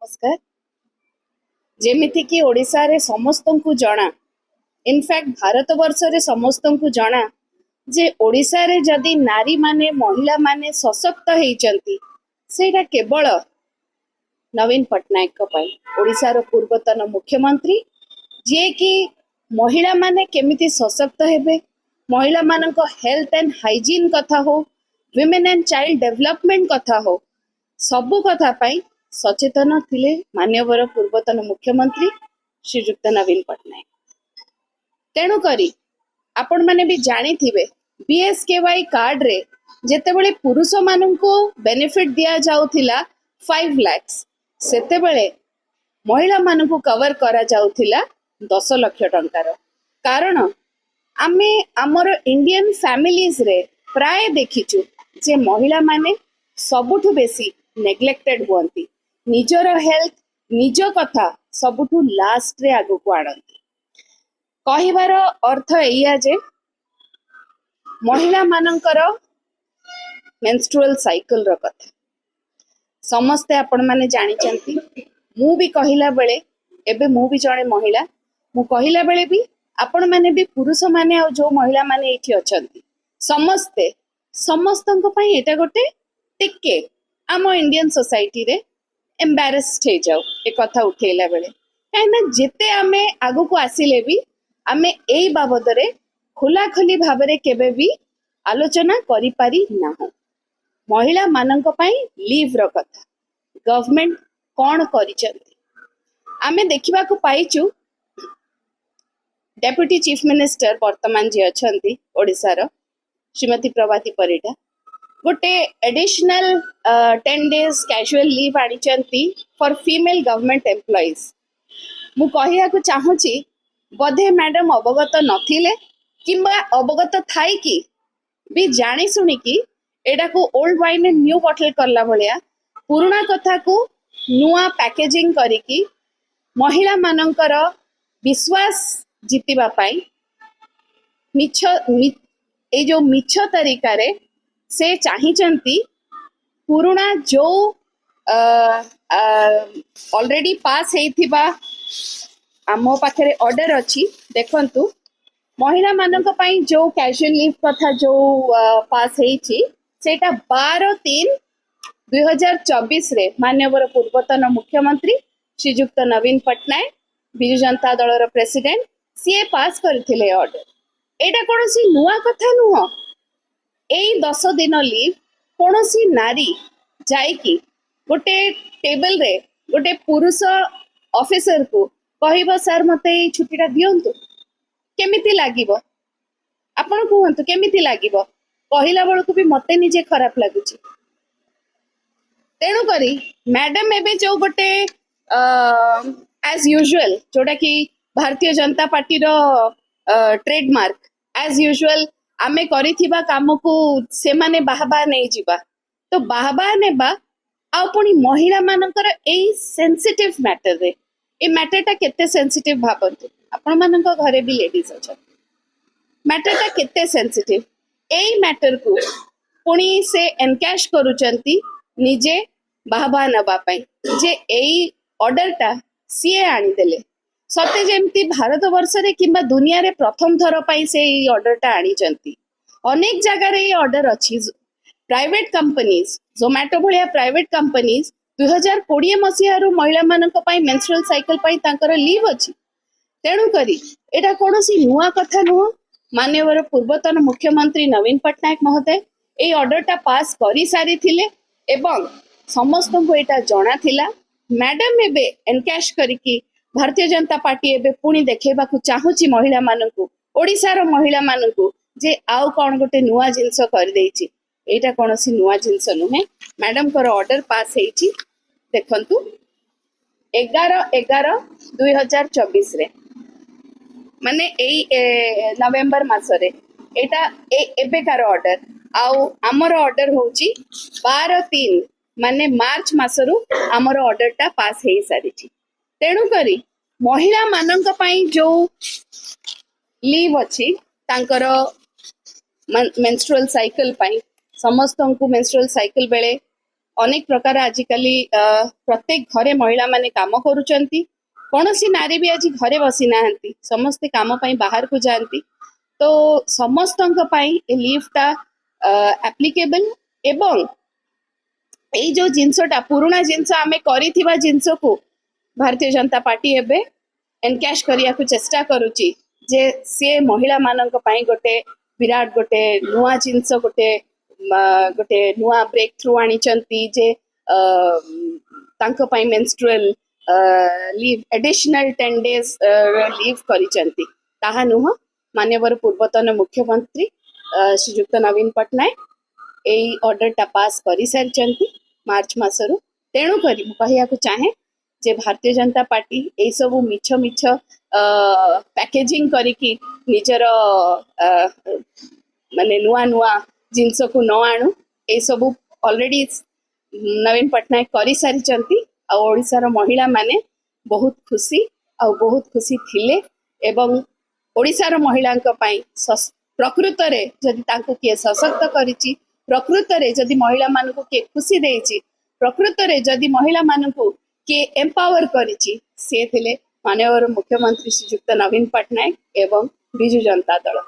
नमस्कार। जेमिति कि ओडिशा रे समस्तंकु जना, इनफैक्ट भारत वर्ष रे समस्तंकु जना जे ओडिशा रे जदि नारी माने महिला माने सशक्त हेइचंती सेटा केवल नवीन पट्टनायक को पाई। ओडिशा रो पूर्वतन मुख्यमंत्री जे कि महिला माने केमिति सशक्त हेबे, महिला मानक हेल्थ एंड हाइजीन कथा हो, विमेन एंड चाइल्ड डेवलपमेंट कथा हो, सबु कथा पाई सचेतन थिले मान्यवर पूर्वतन मुख्यमंत्री श्रीयुक्त नवीन पट्टनायक। तेणु करी आपण माने भी जानी थिबे बीएसकेवाई कार्ड रे जेतेबेले पुरुष माननको बेनिफिट दिया जाउथिला 5 लाख, सेतेबेले महिला माननको कवर करा जाउथिला 10 लाख टंकार। कारण आमे हमर इंडियन फैमिलीज रे प्राय देखिचु जे महिला माने सबुठु बेसी नेग्लेक्टेड हुअंती, निजर हेल्थ निज कथा सबुठु लास्ट रे आगु को आणंती। कहिबार अर्थ एया जे महिला मानकर मेंस्ट्रुअल साइकिल रो कथा समस्ते आपण माने जानि चंती। मु भी कहिला बेले एबे मु भी जणे महिला, मु कहिला बेले भी आपण माने भी पुरुष माने आ जो महिला माने एठी अछंती समस्ते समस्तंक पई एटा गोटे टिके आम इंडियन सोसाइटी रे एम्बारेस्ड हे जाऊ ए कथा उठेला बेले। काइना जेते आमे आगु को आसिले भी आमे एई बाबद रे खुला खुली भाबरे केबे भी आलोचना करि पारि ना। महिला मानक पई लीव रो कथा गवर्नमेंट कोन करिचंती आमे देखिबा को पाइचु। डेप्यूटी चीफ मिनिस्टर वर्तमान जे अछंती ओडिसा रो श्रीमती प्रभाती परिडा गोटे एडिशनल 10 days कैजुअल लीव आनिचंती फॉर फीमेल गवर्नमेंट एम्प्लॉइज। मु कहिया को चाहूची बधे मैडम अवगत नथिले किंबा अवगत थाई कि भी जानी सुनी कि एडा को old wine and new bottle करला भलिया पुराना कथा को नुआ पैकेजिंग करिकी महिला मानकर विश्वास जितिबा पाई मिछ ए जो मिछ तरीका रे से चाहिचंती पुराना जो ऑलरेडी पास हेइथिबा आमो पाखरे ऑर्डर अछि। देखंतु महिला मानक पई जो कैजुअल लीव कथा जो पास हेइछि सेटा 12/3/2024 रे मान्यवर पूर्वतन मुख्यमंत्री श्रीयुक्त नवीन पट्टनायक बिजु जनता दल रो प्रेसिडेंट सीए पास करथिले ऑर्डर। एटा कोनोसी नुआ कथा नुह। एई 10 दिन लीव कोनोसी नारी जाइकी गोटे टेबल रे गोटे पुरुष ऑफिसर को कहबो सर मते एई छुट्टीटा दियंतु केमिति लागिबो आपण कहंतु केमिति लागिबो कहिला बेलकु भी मते निजे खराब लागुची। तेणु करी मैडम एबे जो गोटे एज यूजुअल जोटा कि भारतीय जनता पार्टी रो ट्रेडमार्क एज यूजुअल आमे करिथिबा काम को से माने बाहबा नहीं जिबा तो बाहबा नेबा आ पुनी महिला मानकर एई सेंसिटिव मैटर रे ए मैटरटा केते सेंसिटिव भाबंतु आपण मानक घरे भी लेडीज अछ मैटरटा केते सेंसिटिव एई मैटर को पुनी से एनकैश करूचंती निजे बाहबा नबा पई जे एई ऑर्डरटा सीए आनी देले सत्य जेमती भारत वर्ष रे किंबा दुनिया रे प्रथम थर पाई से एई ऑर्डरटा आनी चंती। अनेक जगह रे ऑर्डर अछि प्राइवेट कंपनीज जोमैटो भलिया प्राइवेट कंपनीज 2020 मसिया रु महिला मानक पई मेंस्ट्रुअल साइकिल पई तांकर लीव अछि। तेणु करी एटा कोनोसी नुआ कथा नुह। मान्यवर पूर्वतन मुख्यमंत्री नवीन पट्टनायक महोदय ए ऑर्डरटा पास करि सारी थिले एवं समस्त को एटा जणा थिला। मैडम एबे एनकैश करिकी भारतीय जनता पार्टी एबे पुणी देखेबा को चाहूची महिला मानकू ओडिसा रो महिला मानकू जे आउ कोन गोटे नुआ जिंस कर देइची। एटा कोनोसी नुआ जिंस नुहे। मैडम कर ऑर्डर पास हेइची देखंतु 11/11/2024 रे माने एई नवेम्बर मास रे एटा एबे कार ऑर्डर आउ हमर ऑर्डर होउची 12/3 माने मार्च मासरु हमर ऑर्डरटा पास हेइ सारिची। तेणु करी महिला मानक पई जो लीव अछि तांकर मेंस्ट्रुअल साइकिल पई समस्त को मेंस्ट्रुअल साइकिल बेले अनेक प्रकार आजिकाली प्रत्येक घरे महिला माने काम करूचंती कौनसी नारी भी आज घरे बसी नाहंती समस्ते काम पई बाहर को जाती तो समस्तंक पई ए लीव टा एप्लीकेबल एवं एई जो जिनसटा पुराना जिनस आमे करिथिबा जिनस को भारतीय जनता पार्टी एबे एनकैश करिया को चेष्टा करूची जे से महिला मानक पई गोटे विराट गोटे नुआ जिनस गोटे नुआ ब्रेक थ्रू आनिचंती जे तांको पई menstrual leave additional 10 days leave करिचंती ताहा नुह मान्यवर पूर्वतन मुख्यमंत्री श्रीयुक्त नवीन पट्टनायक एई ऑर्डर टा पास करि सारिचंती मार्च मासरु तेणु करी कहया को चाहे जे भारतीय जनता पार्टी एई सबु मिछ मिछ पैकेजिंग करिकी निजर माने नुआ नुआ जिनस को न आणु ए सबु ऑलरेडी नवीन पट्टनायक करि सारिचंती आ ओडिसार महिला माने बहुत खुशी थिले एवं ओडिसार महिलांक पई प्रकृत रे जदि तांको किए सशक्त करिछि प्रकृत रे जदि महिला मानकु किए खुशी देछि प्रकृत रे जदि महिला मानकु किए एम्पावर करिछि से थिले माननीय मुख्यमंत्री श्रीयुक्त नवीन पट्टनायक एवं बिजु जनता दल।